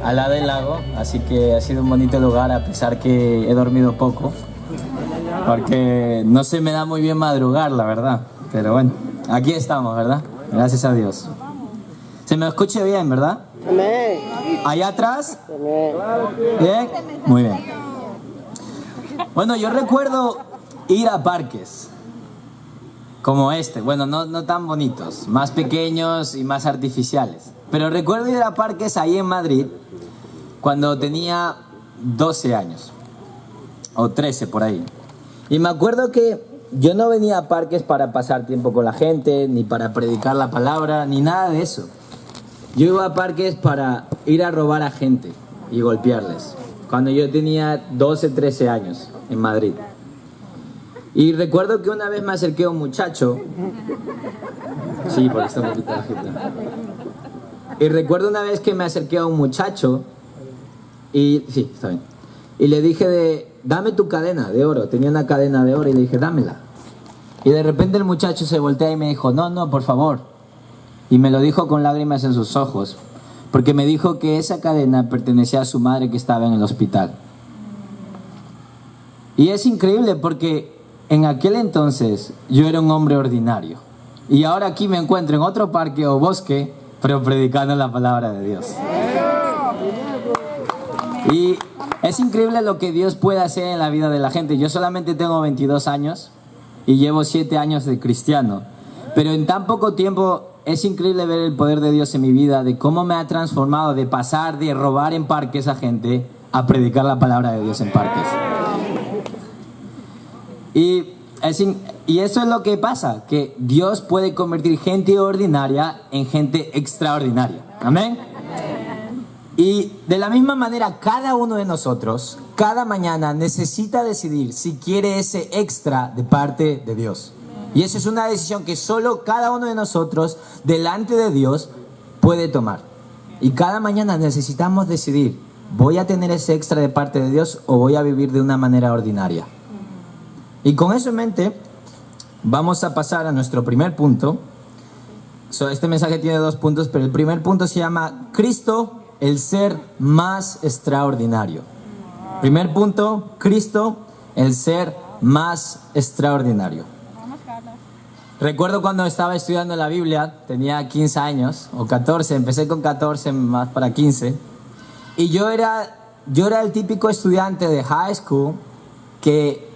al lado del lago, así que ha sido un bonito lugar a pesar que he dormido poco, porque no se me da muy bien madrugar, la verdad, pero bueno, aquí estamos, ¿verdad? Gracias a Dios. Se me escucha bien, ¿verdad? Amén. ¿Allá atrás? Amén. ¿Bien? Muy bien. Bueno, yo recuerdo ir a parques como este, bueno, no tan bonitos, más pequeños y más artificiales. Pero recuerdo ir a parques ahí en Madrid cuando tenía 12 años, o 13 por ahí. Y me acuerdo que yo no venía a parques para pasar tiempo con la gente, ni para predicar la palabra, ni nada de eso. Yo iba a parques para ir a robar a gente y golpearles, cuando yo tenía 12, 13 años en Madrid. Y recuerdo que una vez me acerqué a un muchacho. Sí, porque está un poquito bajito. Y recuerdo una vez que me acerqué a un muchacho y... Sí, está bien. Y le dije dame tu cadena de oro. Tenía una cadena de oro y le dije, dámela. Y de repente el muchacho se voltea y me dijo, no, por favor. Y me lo dijo con lágrimas en sus ojos, porque me dijo que esa cadena pertenecía a su madre que estaba en el hospital. Y es increíble porque en aquel entonces yo era un hombre ordinario. Y ahora aquí me encuentro en otro parque o bosque, pero predicando la palabra de Dios. Y es increíble lo que Dios puede hacer en la vida de la gente. Yo solamente tengo 22 años y llevo 7 años de cristiano. Pero en tan poco tiempo es increíble ver el poder de Dios en mi vida, de cómo me ha transformado de pasar de robar en parques a gente a predicar la palabra de Dios en parques. Y eso es lo que pasa, que Dios puede convertir gente ordinaria en gente extraordinaria. Amén. Y de la misma manera, cada uno de nosotros, cada mañana necesita decidir si quiere ese extra de parte de Dios. Y esa es una decisión que solo cada uno de nosotros, delante de Dios, puede tomar. Y cada mañana necesitamos decidir, ¿voy a tener ese extra de parte de Dios o voy a vivir de una manera ordinaria? Y con eso en mente, vamos a pasar a nuestro primer punto. Este mensaje tiene 2 puntos, pero el primer punto se llama Cristo, el ser más extraordinario. Primer punto, Cristo, el ser más extraordinario. Recuerdo cuando estaba estudiando la Biblia, tenía 15 años, o 14, empecé con 14, más para 15. Y yo era el típico estudiante de high school que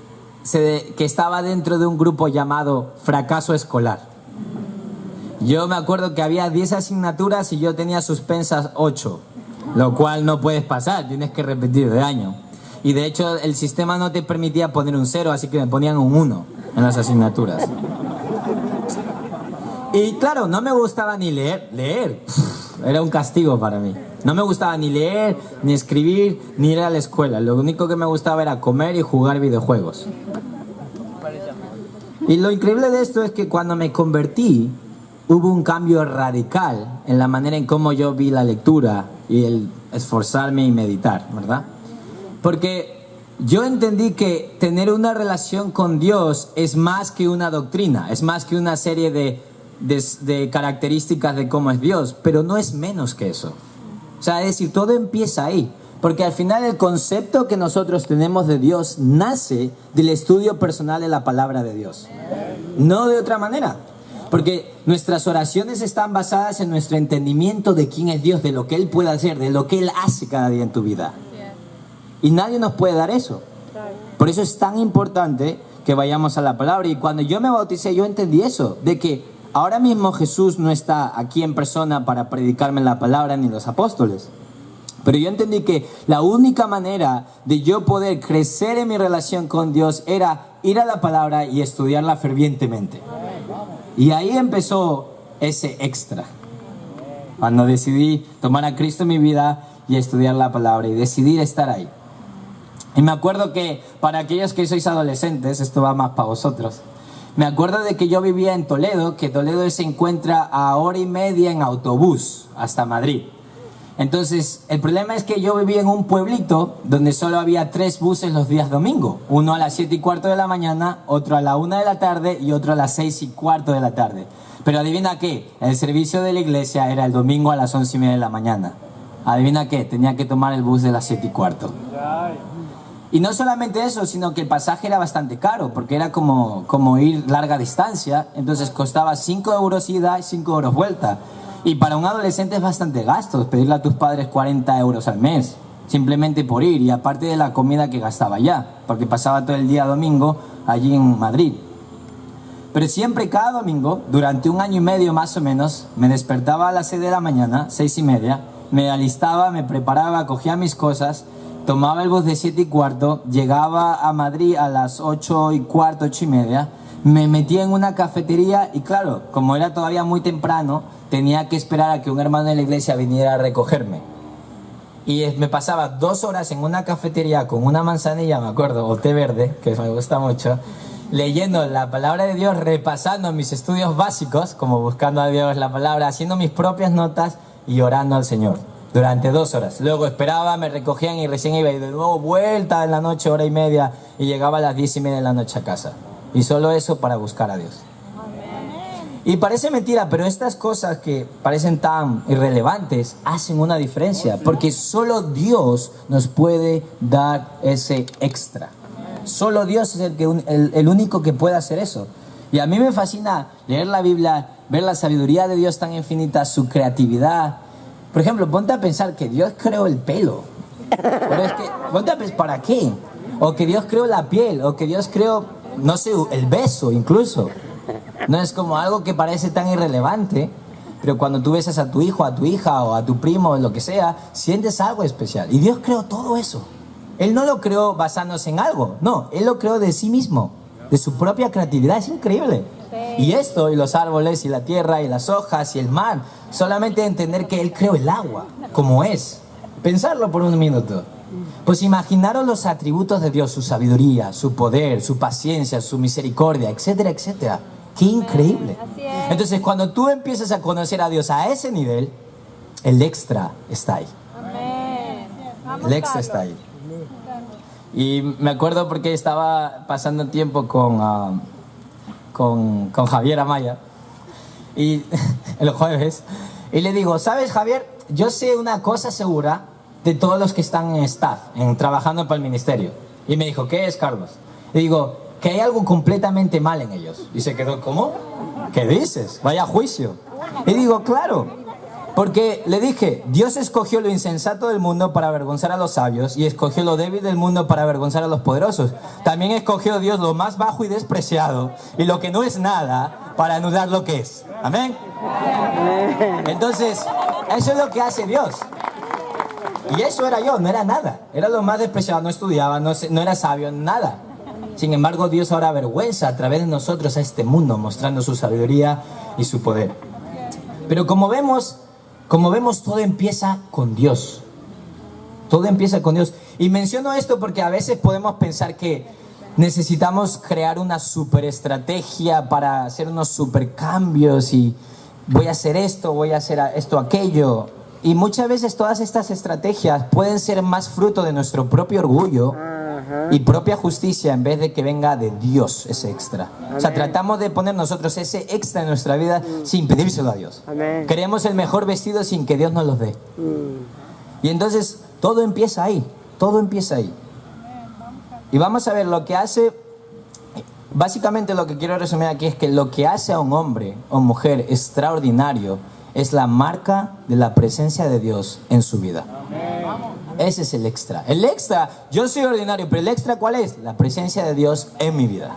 estaba dentro de un grupo llamado fracaso escolar. Yo me acuerdo que había 10 asignaturas y yo tenía suspensas 8, lo cual no puedes pasar, tienes que repetir de año. Y de hecho el sistema no te permitía poner un 0, así que me ponían un 1 en las asignaturas. Y claro, no me gustaba ni leer. Era un castigo para mí. No me gustaba ni leer, ni escribir, ni ir a la escuela. Lo único que me gustaba era comer y jugar videojuegos. Y lo increíble de esto es que cuando me convertí, hubo un cambio radical en la manera en cómo yo vi la lectura y el esforzarme y meditar, ¿verdad? Porque yo entendí que tener una relación con Dios es más que una doctrina, es más que una serie de características de cómo es Dios, pero no es menos que eso. O sea, es decir, todo empieza ahí, porque al final el concepto que nosotros tenemos de Dios nace del estudio personal de la palabra de Dios, no de otra manera, porque nuestras oraciones están basadas en nuestro entendimiento de quién es Dios, de lo que Él puede hacer, de lo que Él hace cada día en tu vida, y nadie nos puede dar eso. Por eso es tan importante que vayamos a la palabra. Y cuando yo me bauticé, yo entendí eso, de que ahora mismo Jesús no está aquí en persona para predicarme la palabra ni los apóstoles. Pero yo entendí que la única manera de yo poder crecer en mi relación con Dios era ir a la palabra y estudiarla fervientemente. Y ahí empezó ese extra. Cuando decidí tomar a Cristo en mi vida y estudiar la palabra y decidir estar ahí. Y me acuerdo que para aquellos que sois adolescentes, esto va más para vosotros. Me acuerdo de que yo vivía en Toledo, que Toledo se encuentra a 1:30 horas en autobús hasta Madrid. Entonces, el problema es que yo vivía en un pueblito donde solo había 3 buses los días domingo. Uno a las 7:15 de la mañana, otro a la 1 de la tarde y otro a las 6:15 de la tarde. Pero adivina qué, el servicio de la iglesia era el domingo a las 11:30 de la mañana. Adivina qué, tenía que tomar el bus de las 7:15. Y no solamente eso, sino que el pasaje era bastante caro, porque era como ir larga distancia, entonces costaba 5 euros ida y 5 euros vuelta. Y para un adolescente es bastante gasto, pedirle a tus padres 40 euros al mes, simplemente por ir, y aparte de la comida que gastaba allá, porque pasaba todo el día domingo allí en Madrid. Pero siempre, cada domingo, durante 1 año y medio más o menos, me despertaba a las 6 de la mañana, 6:30, me alistaba, me preparaba, cogía mis cosas, tomaba el bus de 7:15, llegaba a Madrid a las 8:15, 8:30, me metía en una cafetería y claro, como era todavía muy temprano, tenía que esperar a que un hermano de la iglesia viniera a recogerme. Y me pasaba 2 horas en una cafetería con una manzanilla, me acuerdo, o té verde, que me gusta mucho, leyendo la palabra de Dios, repasando mis estudios básicos, como buscando a Dios la palabra, haciendo mis propias notas y orando al Señor. Durante 2 horas. Luego esperaba, me recogían y recién iba y de nuevo vuelta en la noche, 1:30, y llegaba a las 10:30 de la noche a casa. Y solo eso para buscar a Dios. Y parece mentira, pero estas cosas que parecen tan irrelevantes hacen una diferencia, porque solo Dios nos puede dar ese extra. Solo Dios es el único que puede hacer eso. Y a mí me fascina leer la Biblia, ver la sabiduría de Dios tan infinita, su creatividad. Por ejemplo, ponte a pensar que Dios creó el pelo. Pero es que, ponte a pensar, ¿para qué? O que Dios creó la piel, o que Dios creó, no sé, el beso incluso. No es como algo que parece tan irrelevante, pero cuando tú besas a tu hijo, a tu hija, o a tu primo, o lo que sea, sientes algo especial. Y Dios creó todo eso. Él no lo creó basándose en algo, no, Él lo creó de sí mismo, de su propia creatividad, es increíble. Y esto, y los árboles, y la tierra, y las hojas, y el mar, solamente entender que Él creó el agua, como es. Pensarlo por un minuto. Pues imaginaros los atributos de Dios, su sabiduría, su poder, su paciencia, su misericordia, etcétera, etcétera. ¡Qué increíble! Entonces, cuando tú empiezas a conocer a Dios a ese nivel, el extra está ahí. El extra está ahí. Y me acuerdo porque estaba pasando tiempo con Javier Amaya y el jueves, y le digo, ¿sabes, Javier? Yo sé una cosa segura de todos los que están en staff, trabajando para el ministerio. Y me dijo, ¿qué es, Carlos? Y digo, que hay algo completamente mal en ellos. Y se quedó, ¿cómo? ¿Qué dices? Vaya juicio. Y digo, claro, porque le dije, Dios escogió lo insensato del mundo para avergonzar a los sabios, y escogió lo débil del mundo para avergonzar a los poderosos. También escogió Dios lo más bajo y despreciado, y lo que no es nada, para anular lo que es. ¿Amén? Entonces, eso es lo que hace Dios. Y eso era yo, no era nada. Era lo más despreciado, no estudiaba, no era sabio, nada. Sin embargo, Dios ahora avergüenza a través de nosotros a este mundo, mostrando su sabiduría y su poder. Pero como vemos, todo empieza con Dios. Todo empieza con Dios. Y menciono esto porque a veces podemos pensar que necesitamos crear una superestrategia para hacer unos supercambios y voy a hacer esto, voy a hacer esto, aquello. Y muchas veces todas estas estrategias pueden ser más fruto de nuestro propio orgullo y propia justicia en vez de que venga de Dios ese extra. O sea, tratamos de poner nosotros ese extra en nuestra vida sin pedírselo a Dios. Queremos el mejor vestido sin que Dios nos lo dé. Y entonces todo empieza ahí, todo empieza ahí. Y vamos a ver lo que hace, básicamente lo que quiero resumir aquí es que lo que hace a un hombre o mujer extraordinario es la marca de la presencia de Dios en su vida. Ese es el extra. El extra, yo soy ordinario, pero el extra, ¿cuál es? La presencia de Dios en mi vida.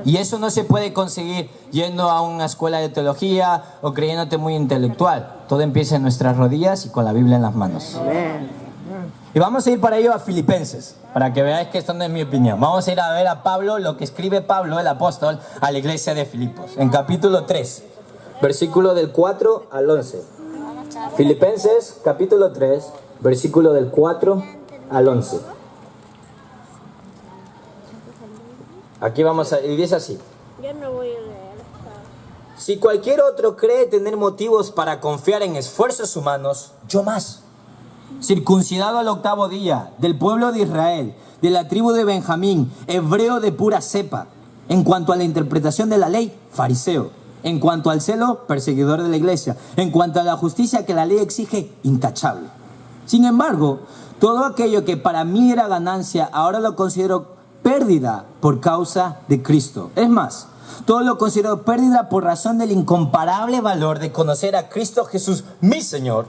Y eso no se puede conseguir yendo a una escuela de teología o creyéndote muy intelectual. Todo empieza en nuestras rodillas y con la Biblia en las manos. Y vamos a ir para ello a Filipenses, para que veáis que esto no es mi opinión. Vamos a ir a ver a Pablo, lo que escribe Pablo, el apóstol, a la iglesia de Filipos, en capítulo 3, versículo del 4 al 11. Filipenses, capítulo 3, versículo del 4 al 11. Aquí vamos a... y dice así. Yo no voy a leer. Si cualquier otro cree tener motivos para confiar en esfuerzos humanos, yo más. Circuncidado al 8º día, del pueblo de Israel, de la tribu de Benjamín, hebreo de pura cepa. En cuanto a la interpretación de la ley, fariseo. En cuanto al celo, perseguidor de la iglesia. En cuanto a la justicia que la ley exige, intachable. Sin embargo, todo aquello que para mí era ganancia, ahora lo considero pérdida por causa de Cristo. Es más, todo lo considero pérdida por razón del incomparable valor de conocer a Cristo Jesús, mi Señor,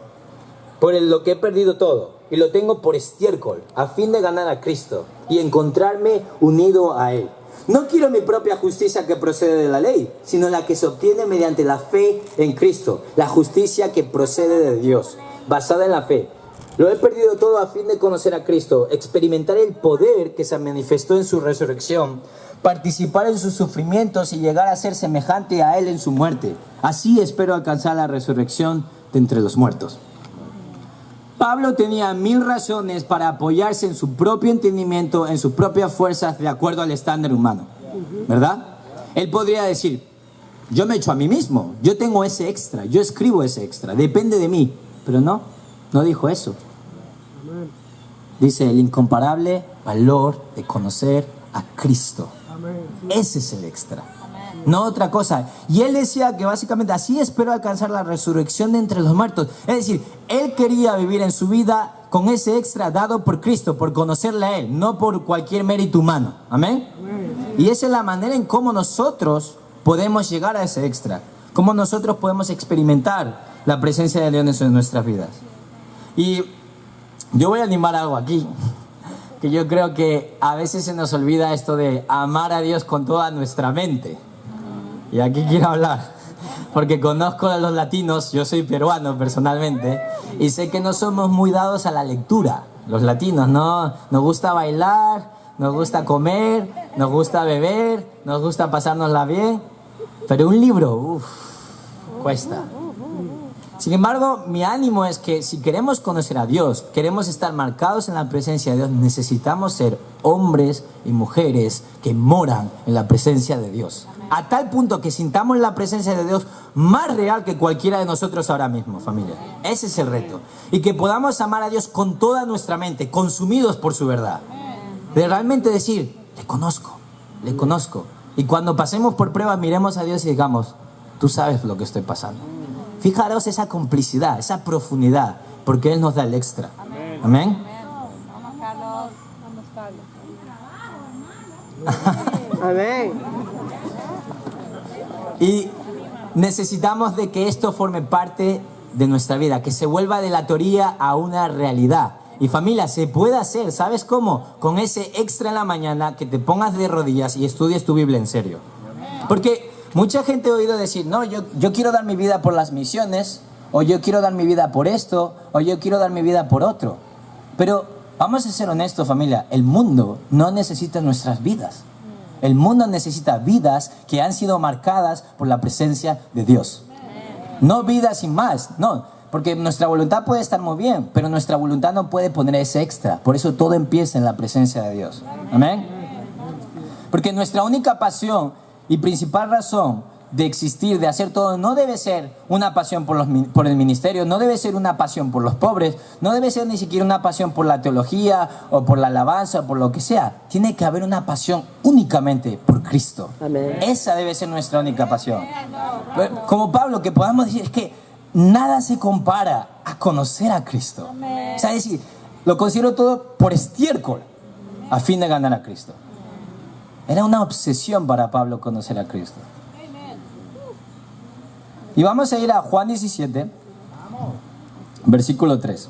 por lo que he perdido todo y lo tengo por estiércol, a fin de ganar a Cristo y encontrarme unido a Él. No quiero mi propia justicia que procede de la ley, sino la que se obtiene mediante la fe en Cristo, la justicia que procede de Dios, basada en la fe. Lo he perdido todo a fin de conocer a Cristo, experimentar el poder que se manifestó en su resurrección, participar en sus sufrimientos y llegar a ser semejante a Él en su muerte. Así espero alcanzar la resurrección de entre los muertos. Pablo tenía 1000 razones para apoyarse en su propio entendimiento, en sus propias fuerzas, de acuerdo al estándar humano, ¿verdad? Él podría decir, yo me echo a mí mismo, yo tengo ese extra, yo escribo ese extra, depende de mí. Pero no dijo eso. Dice, el incomparable valor de conocer a Cristo. Ese es el extra. No otra cosa. Y él decía que básicamente así espero alcanzar la resurrección de entre los muertos. Es decir, él quería vivir en su vida con ese extra dado por Cristo, por conocerle a Él, no por cualquier mérito humano. Amén. Y esa es la manera en cómo nosotros podemos llegar a ese extra. Cómo nosotros podemos experimentar la presencia de Dios en nuestras vidas. Y yo voy a animar algo aquí, que yo creo que a veces se nos olvida esto de amar a Dios con toda nuestra mente. Y aquí quiero hablar, porque conozco a los latinos, yo soy peruano personalmente, y sé que no somos muy dados a la lectura. Los latinos, ¿no? Nos gusta bailar, nos gusta comer, nos gusta beber, nos gusta pasárnosla bien, pero un libro, cuesta. Sin embargo, mi ánimo es que si queremos conocer a Dios, queremos estar marcados en la presencia de Dios, necesitamos ser hombres y mujeres que moran en la presencia de Dios. A tal punto que sintamos la presencia de Dios más real que cualquiera de nosotros ahora mismo, familia. Ese es el reto. Y que podamos amar a Dios con toda nuestra mente, consumidos por su verdad. De realmente decir, le conozco. Y cuando pasemos por pruebas, miremos a Dios y digamos, tú sabes lo que estoy pasando. Fijaros esa complicidad, esa profundidad, porque Él nos da el extra. Amén. Amén. Y necesitamos de que esto forme parte de nuestra vida, que se vuelva de la teoría a una realidad. Y familia, se puede hacer, ¿sabes cómo? Con ese extra en la mañana, que te pongas de rodillas y estudies tu Biblia en serio. Porque mucha gente ha oído decir, no, yo quiero dar mi vida por las misiones, o yo quiero dar mi vida por esto, o yo quiero dar mi vida por otro. Pero vamos a ser honestos, familia, el mundo no necesita nuestras vidas. El mundo necesita vidas que han sido marcadas por la presencia de Dios. No vidas sin más, no. Porque nuestra voluntad puede estar muy bien, pero nuestra voluntad no puede poner ese extra. Por eso todo empieza en la presencia de Dios. Amén. Porque nuestra única pasión y principal razón de existir, de hacer todo, no debe ser una pasión por el ministerio, no debe ser una pasión por los pobres, no debe ser ni siquiera una pasión por la teología o por la alabanza o por lo que sea. Tiene que haber una pasión únicamente por Cristo. Amén. Esa debe ser nuestra única pasión. Como Pablo, que podamos decir, es que nada se compara a conocer a Cristo. O sea, es decir, lo considero todo por estiércol a fin de ganar a Cristo. Era una obsesión para Pablo conocer a Cristo. Y vamos a ir a Juan 17, versículo 3.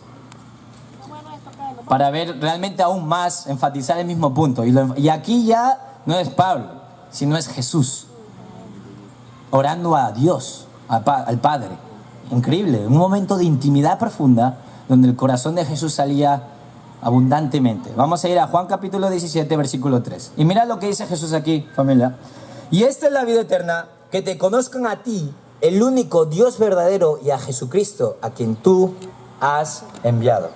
Para ver realmente aún más, enfatizar el mismo punto. Y aquí ya no es Pablo, sino es Jesús. Orando a Dios, al Padre. Increíble, un momento de intimidad profunda donde el corazón de Jesús salía abundantemente. Vamos a ir a Juan capítulo 17, versículo 3. Y mira lo que dice Jesús aquí, familia. Y esta es la vida eterna, que te conozcan a ti, el único Dios verdadero, y a Jesucristo, a quien tú has enviado.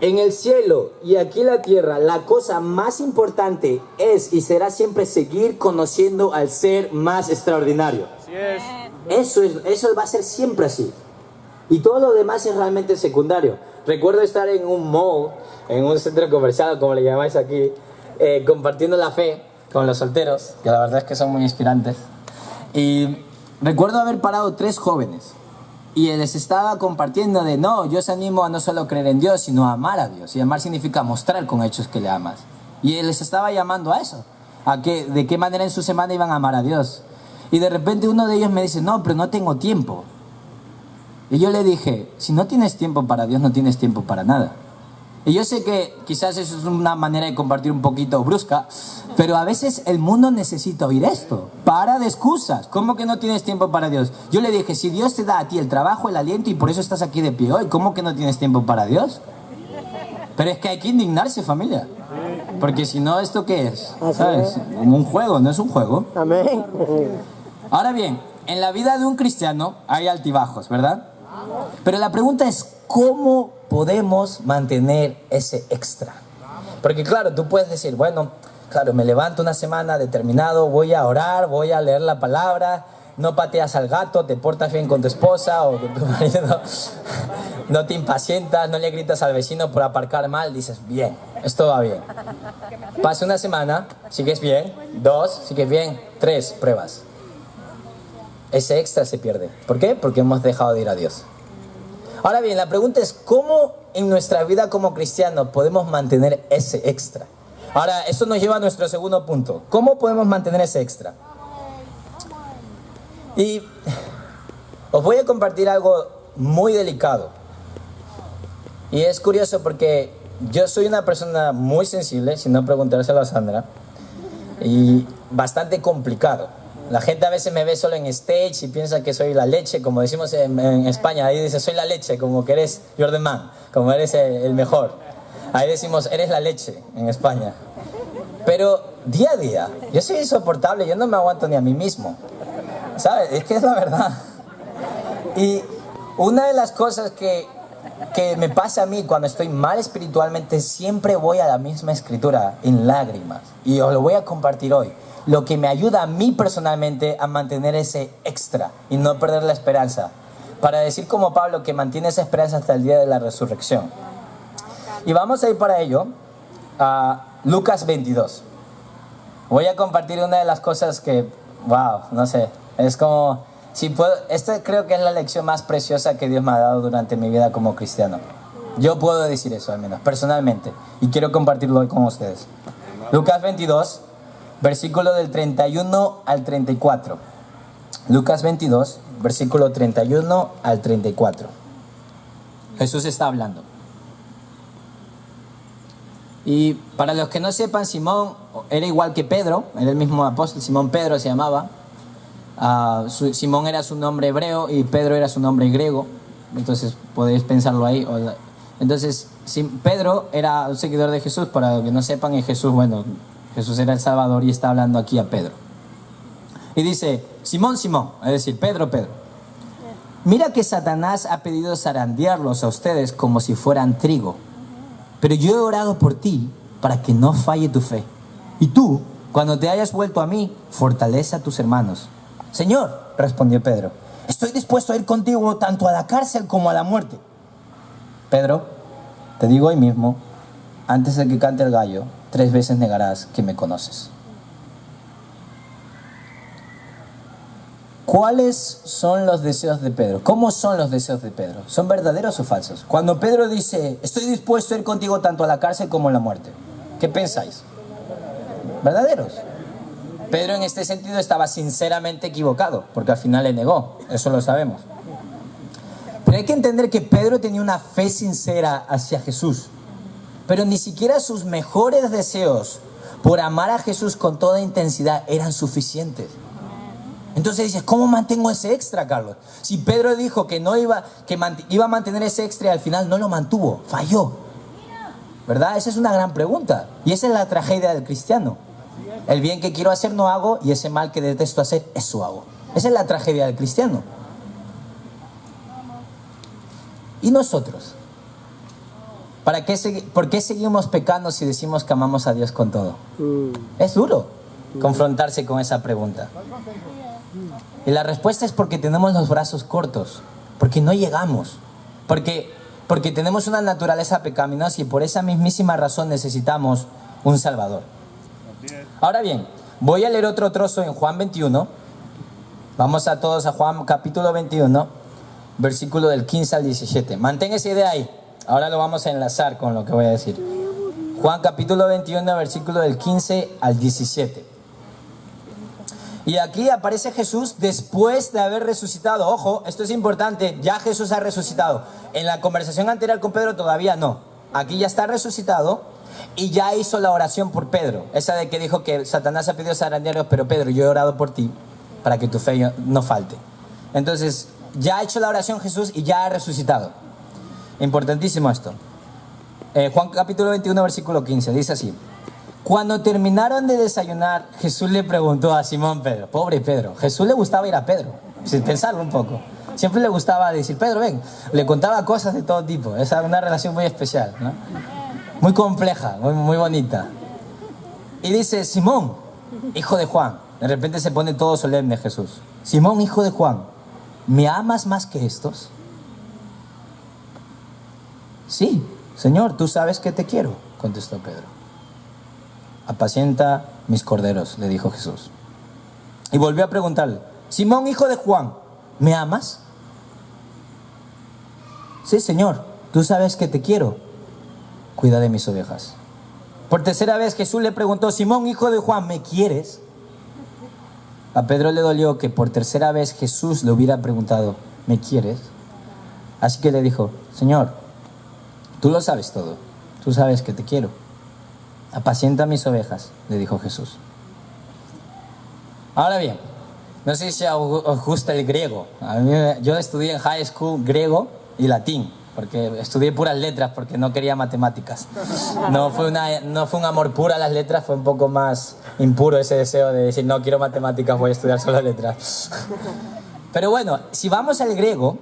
En el cielo y aquí en la tierra, la cosa más importante es y será siempre seguir conociendo al ser más extraordinario. Así es. Eso va a ser siempre así. Y todo lo demás es realmente secundario. Recuerdo estar en un mall, en un centro comercial, como le llamáis aquí, compartiendo la fe con los solteros, que la verdad es que son muy inspirantes. Y recuerdo haber parado 3 jóvenes. Y les estaba compartiendo de, no, yo os animo a no solo creer en Dios, sino a amar a Dios. Y amar significa mostrar con hechos que le amas. Y él les estaba llamando a eso, a que de qué manera en su semana iban a amar a Dios. Y de repente uno de ellos me dice, no, pero no tengo tiempo. Y yo le dije, si no tienes tiempo para Dios, no tienes tiempo para nada. Y yo sé que quizás eso es una manera de compartir un poquito brusca, pero a veces el mundo necesita oír esto. Para de excusas. ¿Cómo que no tienes tiempo para Dios? Yo le dije, si Dios te da a ti el trabajo, el aliento y por eso estás aquí de pie hoy, ¿cómo que no tienes tiempo para Dios? Pero es que hay que indignarse, familia. Porque si no, ¿esto qué es? ¿Sabes? Como un juego, no es un juego. Amén. Ahora bien, en la vida de un cristiano hay altibajos, ¿verdad? Pero la pregunta es, ¿cómo podemos mantener ese extra? Porque claro, tú puedes decir, bueno, claro, me levanto una semana determinado, voy a orar, voy a leer la palabra, no pateas al gato, te portas bien con tu esposa o con tu marido, no te impacientas, no le gritas al vecino por aparcar mal, dices, bien, esto va bien. Pasa una semana, sigues bien, 2, sigues bien, 3, pruebas. Ese extra se pierde. ¿Por qué? Porque hemos dejado de ir a Dios. Ahora bien, la pregunta es, ¿cómo en nuestra vida como cristianos podemos mantener ese extra? Ahora, eso nos lleva a nuestro segundo punto. ¿Cómo podemos mantener ese extra? Y os voy a compartir algo muy delicado. Y es curioso porque yo soy una persona muy sensible, si no preguntárselo a Sandra, y bastante complicado. La gente a veces me ve solo en stage y piensa que soy la leche, como decimos en España. Ahí dice, soy la leche, como que eres you're the man, como eres el mejor. Ahí decimos, eres la leche en España. Pero día a día, yo soy insoportable, yo no me aguanto ni a mí mismo. ¿Sabes? Es que es la verdad. Y una de las cosas que me pasa a mí cuando estoy mal espiritualmente, siempre voy a la misma escritura, en lágrimas. Y os lo voy a compartir hoy. Lo que me ayuda a mí personalmente a mantener ese extra y no perder la esperanza. Para decir como Pablo que mantiene esa esperanza hasta el día de la resurrección. Y vamos a ir para ello a Lucas 22. Voy a compartir una de las cosas que, wow, no sé, es como, si puedo, esta creo que es la lección más preciosa que Dios me ha dado durante mi vida como cristiano. Yo puedo decir eso al menos, personalmente, y quiero compartirlo hoy con ustedes. Lucas 22. Versículo del 31 al 34. Lucas 22, versículo 31 al 34. Jesús está hablando. Y para los que no sepan, Simón era igual que Pedro, era el mismo apóstol, Simón Pedro se llamaba. Simón era su nombre hebreo y Pedro era su nombre griego. Entonces podéis pensarlo ahí. Entonces Pedro era un seguidor de Jesús, para los que no sepan, y Jesús, bueno, Jesús era el Salvador y está hablando aquí a Pedro. Y dice, Simón, Simón, es decir, Pedro, Pedro, mira que Satanás ha pedido zarandearlos a ustedes como si fueran trigo. Pero yo he orado por ti para que no falle tu fe. Y tú, cuando te hayas vuelto a mí, fortalece a tus hermanos. Señor, respondió Pedro, estoy dispuesto a ir contigo tanto a la cárcel como a la muerte. Pedro, te digo hoy mismo, antes de que cante el gallo, 3 veces negarás que me conoces. ¿Cuáles son los deseos de Pedro? ¿Cómo son los deseos de Pedro? ¿Son verdaderos o falsos? Cuando Pedro dice, estoy dispuesto a ir contigo tanto a la cárcel como a la muerte, ¿qué pensáis? ¿Verdaderos? Pedro en este sentido estaba sinceramente equivocado, porque al final le negó, eso lo sabemos. Pero hay que entender que Pedro tenía una fe sincera hacia Jesús. Pero ni siquiera sus mejores deseos por amar a Jesús con toda intensidad eran suficientes. Entonces dices, ¿cómo mantengo ese extra, Carlos? Si Pedro dijo que iba a mantener ese extra y al final no lo mantuvo, falló. ¿Verdad? Esa es una gran pregunta. Y esa es la tragedia del cristiano. El bien que quiero hacer no hago y ese mal que detesto hacer, eso hago. Esa es la tragedia del cristiano. ¿Y nosotros? ¿Por qué seguimos pecando si decimos que amamos a Dios con todo? Es duro confrontarse con esa pregunta. Y la respuesta es porque tenemos los brazos cortos, porque no llegamos, porque tenemos una naturaleza pecaminosa y por esa mismísima razón necesitamos un Salvador. Ahora bien, voy a leer otro trozo en Juan 21. Vamos a todos a Juan capítulo 21. versículo del 15 al 17. Mantén esa idea ahí. Ahora lo vamos a enlazar con lo que voy a decir. Juan capítulo 21, versículo del 15 al 17. Y aquí aparece Jesús después de haber resucitado. Ojo, esto es importante, ya Jesús ha resucitado. En la conversación anterior con Pedro todavía no. Aquí ya está resucitado y ya hizo la oración por Pedro. Esa de que dijo que Satanás ha pedido zaranderos, pero Pedro, yo he orado por ti para que tu fe no falte. Entonces, ya ha hecho la oración Jesús y ya ha resucitado. Importantísimo esto. Juan capítulo 21, versículo 15, dice así. Cuando terminaron de desayunar, Jesús le preguntó a Simón Pedro, pobre Pedro, Jesús le gustaba ir a Pedro, sin pensarlo un poco. Siempre le gustaba decir, Pedro, ven, le contaba cosas de todo tipo. Esa es una relación muy especial, ¿no? Muy compleja, muy bonita. Y dice, Simón, hijo de Juan. De repente se pone todo solemne Jesús. Simón, hijo de Juan, ¿me amas más que estos? Sí, Señor, tú sabes que te quiero, contestó Pedro. Apacienta mis corderos, le dijo Jesús. Y volvió a preguntarle, Simón, hijo de Juan, ¿me amas? Sí, Señor, tú sabes que te quiero. Cuida de mis ovejas. Por tercera vez Jesús le preguntó, Simón, hijo de Juan, ¿me quieres? A Pedro le dolió que por tercera vez Jesús le hubiera preguntado, ¿me quieres? Así que le dijo, Señor, tú lo sabes todo. Tú sabes que te quiero. Apacienta mis ovejas, le dijo Jesús. Ahora bien, no sé si os gusta el griego. Yo estudié en high school griego y latín, porque estudié puras letras porque no quería matemáticas. No fue un amor puro a las letras, fue un poco más impuro ese deseo de decir, no quiero matemáticas, voy a estudiar solo letras. Pero bueno, si vamos al griego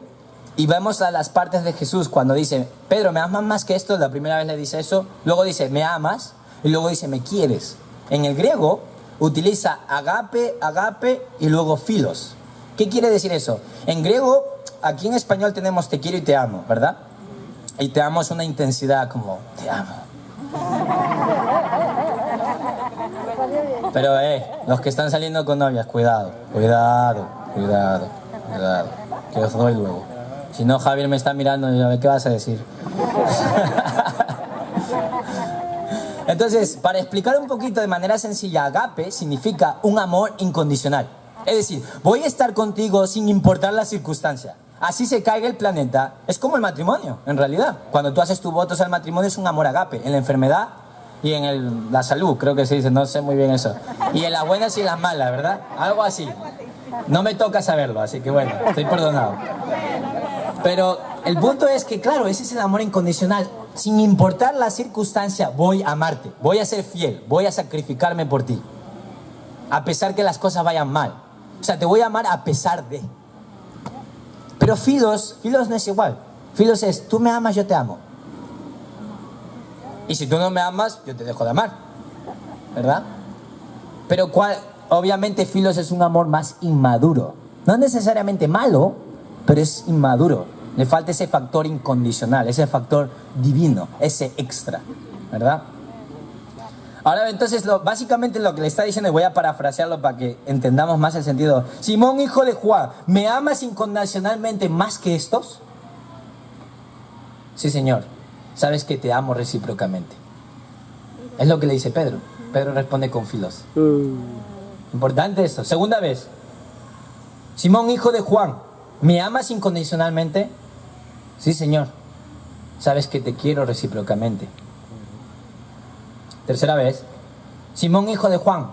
y vemos a las partes de Jesús cuando dice, Pedro, ¿me amas más que esto? La primera vez le dice eso, luego dice, ¿me amas? Y luego dice, ¿me quieres? En el griego utiliza agape y luego filos. ¿Qué quiere decir eso? En griego, aquí en español tenemos te quiero y te amo, ¿verdad? Y te amo es una intensidad como, te amo. Pero los que están saliendo con novias, cuidado, que os doy luego. Si no, Javier me está mirando y a ver qué vas a decir. Entonces, para explicar un poquito de manera sencilla, agape significa un amor incondicional. Es decir, voy a estar contigo sin importar la circunstancia. Así se caiga el planeta. Es como el matrimonio, en realidad. Cuando tú haces tus votos al matrimonio es un amor agape. En la enfermedad y en la salud, creo que se dice, no sé muy bien eso. Y en las buenas y en las malas, ¿verdad? Algo así. No me toca saberlo, así que bueno, estoy perdonado. Pero el punto es que, claro, ese es el amor incondicional. Sin importar la circunstancia, voy a amarte, voy a ser fiel, voy a sacrificarme por ti. A pesar que las cosas vayan mal. O sea, te voy a amar a pesar de. Pero filos no es igual. Filos es, tú me amas, yo te amo. Y si tú no me amas, yo te dejo de amar. ¿Verdad? Pero obviamente filos es un amor más inmaduro. No necesariamente malo, pero es inmaduro. Le falta ese factor incondicional, ese factor divino, ese extra, ¿verdad? Ahora, entonces, básicamente lo que le está diciendo, y voy a parafrasearlo para que entendamos más el sentido. Simón, hijo de Juan, ¿me amas incondicionalmente más que estos? Sí, Señor, sabes que te amo recíprocamente. Es lo que le dice Pedro. Pedro responde con filos. Importante esto. Segunda vez. Simón, hijo de Juan, ¿me amas incondicionalmente? Sí, Señor. Sabes que te quiero recíprocamente. Tercera vez. Simón, hijo de Juan,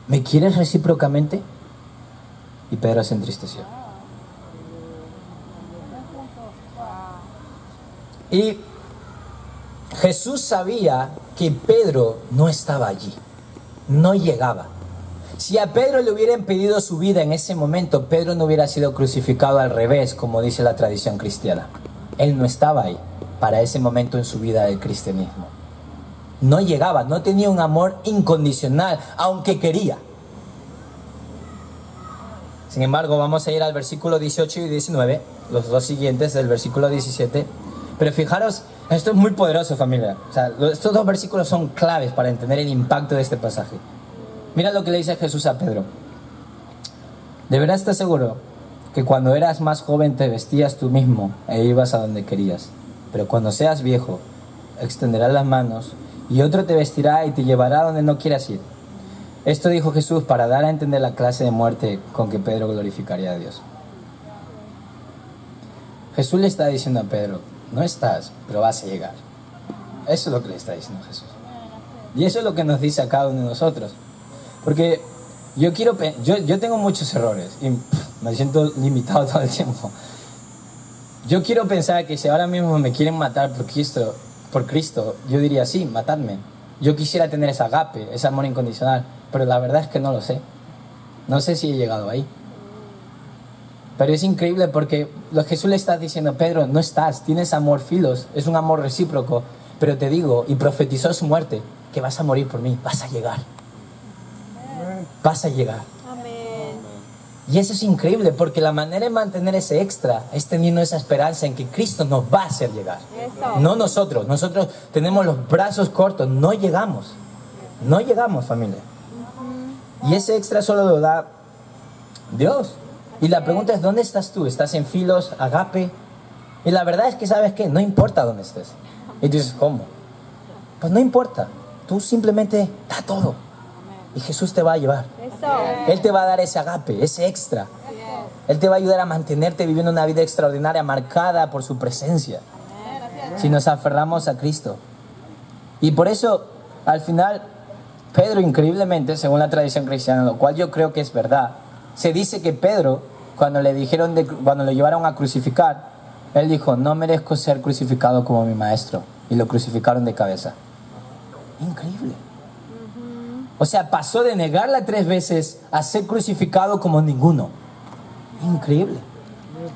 ¿me quieres recíprocamente? Y Pedro se entristeció. Y Jesús sabía que Pedro no estaba allí. No llegaba. Si a Pedro le hubieran pedido su vida en ese momento, Pedro no hubiera sido crucificado al revés, como dice la tradición cristiana. Él no estaba ahí para ese momento en su vida del cristianismo. No llegaba, no tenía un amor incondicional, aunque quería. Sin embargo, vamos a ir al versículo 18 y 19, los dos siguientes del versículo 17. Pero fijaros, esto es muy poderoso, familia. O sea, estos dos versículos son claves para entender el impacto de este pasaje. Mira lo que le dice Jesús a Pedro. ¿De verdad estás seguro que cuando eras más joven te vestías tú mismo e ibas a donde querías. Pero cuando seas viejo, extenderás las manos y otro te vestirá y te llevará donde no quieras ir. Esto dijo Jesús para dar a entender la clase de muerte con que Pedro glorificaría a Dios. Jesús le está diciendo a Pedro, no estás, pero vas a llegar. Eso es lo que le está diciendo Jesús. Y eso es lo que nos dice a cada uno de nosotros. Porque yo tengo muchos errores y me siento limitado todo el tiempo. Yo quiero pensar que si ahora mismo me quieren matar por Cristo, yo diría, sí, matadme. Yo quisiera tener ese agape, ese amor incondicional, pero la verdad es que no lo sé. No sé si he llegado ahí. Pero es increíble porque Jesús le está diciendo, Pedro, no estás, tienes amor filos, es un amor recíproco, pero te digo, y profetizó su muerte, que vas a morir por mí, vas a llegar. Vas a llegar. Amén. Y eso es increíble porque la manera de mantener ese extra es teniendo esa esperanza en que Cristo nos va a hacer llegar. Eso. No nosotros tenemos los brazos cortos, no llegamos, familia. Y ese extra solo lo da Dios. Y la pregunta es, ¿dónde estás tú? ¿Estás en filos, agape? Y la verdad es que, ¿sabes qué? No importa dónde estés. Y tú dices, ¿cómo? Pues no importa. Tú simplemente da todo. Y Jesús te va a llevar. Eso. Él te va a dar ese agape, ese extra. Él te va a ayudar a mantenerte viviendo una vida extraordinaria marcada por su presencia. Si nos aferramos a Cristo. Y por eso, al final, Pedro, increíblemente, según la tradición cristiana, lo cual yo creo que es verdad, se dice que Pedro, cuando le llevaron a crucificar, él dijo, no merezco ser crucificado como mi maestro. Y lo crucificaron de cabeza. Increíble. O sea, pasó de negarla 3 veces a ser crucificado como ninguno. Increíble.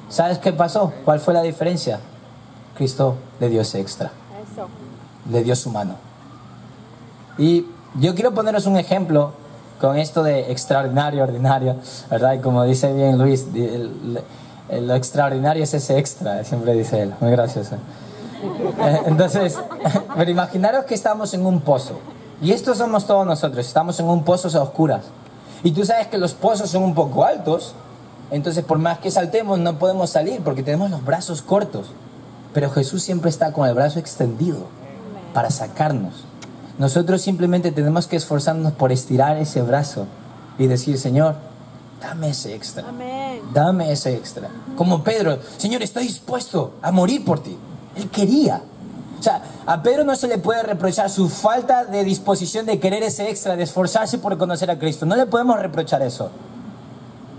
¿Sabes qué pasó? ¿Cuál fue la diferencia? Cristo le dio ese extra. Eso. Le dio su mano. Y yo quiero poneros un ejemplo con esto de extraordinario, ordinario, ¿verdad? Y como dice bien Luis, lo extraordinario es ese extra, siempre dice él. Muy gracioso. Entonces, pero imaginaros que estamos en un pozo. Y esto somos todos nosotros, estamos en un pozo a oscuras. Y tú sabes que los pozos son un poco altos, entonces por más que saltemos no podemos salir porque tenemos los brazos cortos. Pero Jesús siempre está con el brazo extendido para sacarnos. Nosotros simplemente tenemos que esforzarnos por estirar ese brazo y decir, Señor, dame ese extra. Amén. Dame ese extra. Como Pedro, Señor, estoy dispuesto a morir por ti. Él quería. O sea, a Pedro no se le puede reprochar su falta de disposición de querer ese extra, de esforzarse por conocer a Cristo. No le podemos reprochar eso.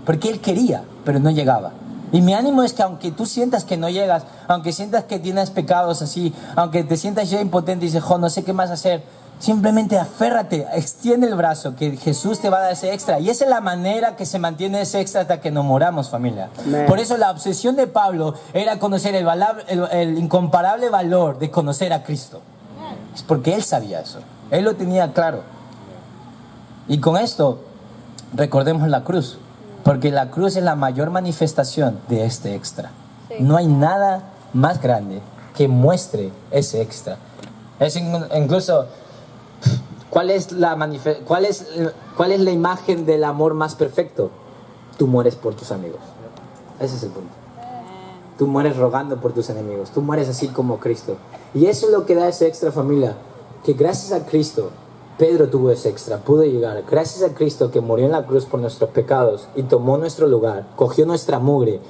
Porque él quería, pero no llegaba. Y mi ánimo es que aunque tú sientas que no llegas, aunque sientas que tienes pecados así, aunque te sientas ya impotente y dices, no sé qué más hacer, simplemente aférrate, extiende el brazo, que Jesús te va a dar ese extra. Y esa es la manera que se mantiene ese extra hasta que nos moramos, familia. Amén. Por eso la obsesión de Pablo era conocer el incomparable valor de conocer a Cristo. Es porque él sabía eso. Él lo tenía claro. Y con esto, recordemos la cruz. Porque la cruz es la mayor manifestación de este extra. Sí. No hay nada más grande que muestre ese extra. Es incluso... ¿Cuál es la imagen del amor más perfecto? Tú mueres por tus amigos. Ese es el punto. Tú mueres rogando por tus enemigos. Tú mueres así como Cristo. Y eso es lo que da ese extra, familia. Que gracias a Cristo, Pedro tuvo ese extra, pudo llegar. Gracias a Cristo que murió en la cruz por nuestros pecados y tomó nuestro lugar, cogió nuestra mugre.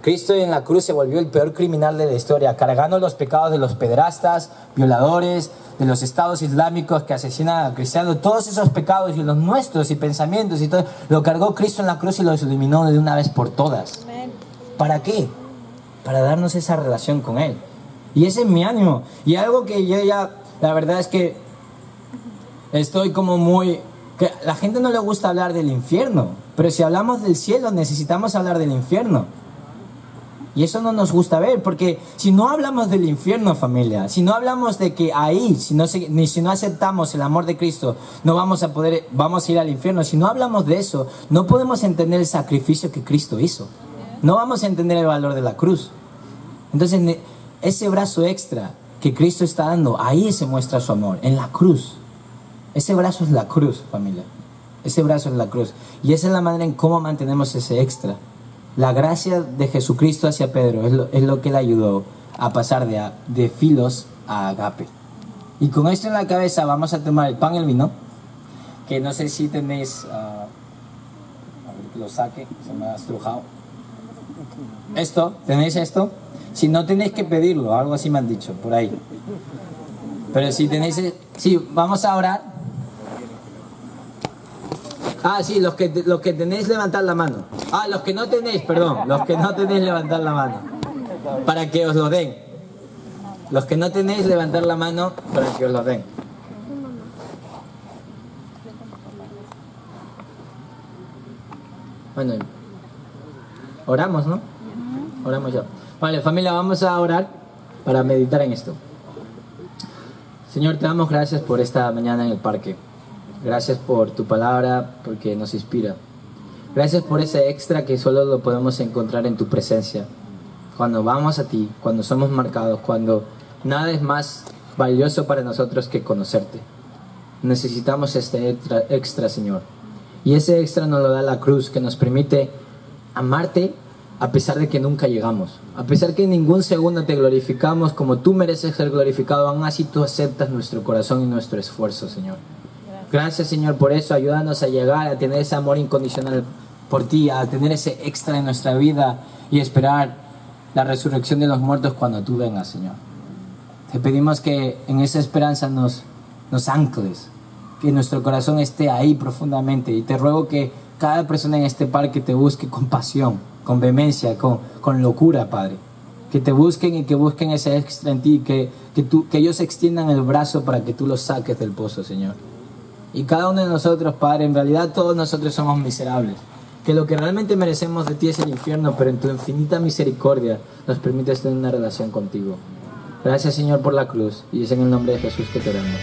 Cristo en la cruz se volvió el peor criminal de la historia, cargando los pecados de los pederastas, violadores, de los estados islámicos que asesinan a cristianos. Todos esos pecados y los nuestros y pensamientos y todo, lo cargó Cristo en la cruz y los eliminó de una vez por todas. Amén. ¿Para qué? Para darnos esa relación con Él. Y ese es mi ánimo. Y algo que yo ya, la verdad es que estoy como muy... que a la gente no le gusta hablar del infierno, pero si hablamos del cielo necesitamos hablar del infierno. Y eso no nos gusta ver, porque si no hablamos del infierno, familia, si no hablamos de que ahí, si no aceptamos el amor de Cristo, no vamos a ir al infierno. Si no hablamos de eso, no podemos entender el sacrificio que Cristo hizo. No vamos a entender el valor de la cruz. Entonces, ese brazo extra que Cristo está dando, ahí se muestra su amor, en la cruz. Ese brazo es la cruz, familia. Ese brazo es la cruz. Y esa es la manera en cómo mantenemos ese extra. La gracia de Jesucristo hacia Pedro es lo que le ayudó a pasar de Filos a Agape. Y con esto en la cabeza vamos a tomar el pan y el vino, que no sé si tenéis, a ver que lo saque, se me ha estrujado. Esto, ¿tenéis esto? Si no tenéis que pedirlo, algo así me han dicho, por ahí. Pero si tenéis, sí, vamos a orar. Ah, sí, los que tenéis levantar la mano. Ah, los que no tenéis, perdón, los que no tenéis levantar la mano, para que os lo den. Los que no tenéis levantar la mano para que os lo den. Bueno, oramos, ¿no? Oramos ya. Vale, familia, vamos a orar para meditar en esto. Señor, te damos gracias por esta mañana en el parque. Gracias por tu palabra, porque nos inspira. Gracias por ese extra que solo lo podemos encontrar en tu presencia. Cuando vamos a ti, cuando somos marcados, cuando nada es más valioso para nosotros que conocerte. Necesitamos este extra, Señor. Y ese extra nos lo da la cruz, que nos permite amarte a pesar de que nunca llegamos. A pesar que en ningún segundo te glorificamos como tú mereces ser glorificado, aún así tú aceptas nuestro corazón y nuestro esfuerzo, Señor. Gracias, Señor, por eso. Ayúdanos a llegar a tener ese amor incondicional por ti, a tener ese extra en nuestra vida y esperar la resurrección de los muertos cuando tú vengas, Señor. Te pedimos que en esa esperanza nos ancles, que nuestro corazón esté ahí profundamente, y te ruego que cada persona en este parque te busque con pasión, con vehemencia, con locura, Padre. Que te busquen y que busquen ese extra en ti, que ellos extiendan el brazo para que tú los saques del pozo, Señor. Y cada uno de nosotros, Padre, en realidad todos nosotros somos miserables, que lo que realmente merecemos de ti es el infierno, pero en tu infinita misericordia nos permites tener una relación contigo. Gracias, Señor, por la cruz, y es en el nombre de Jesús que te oramos.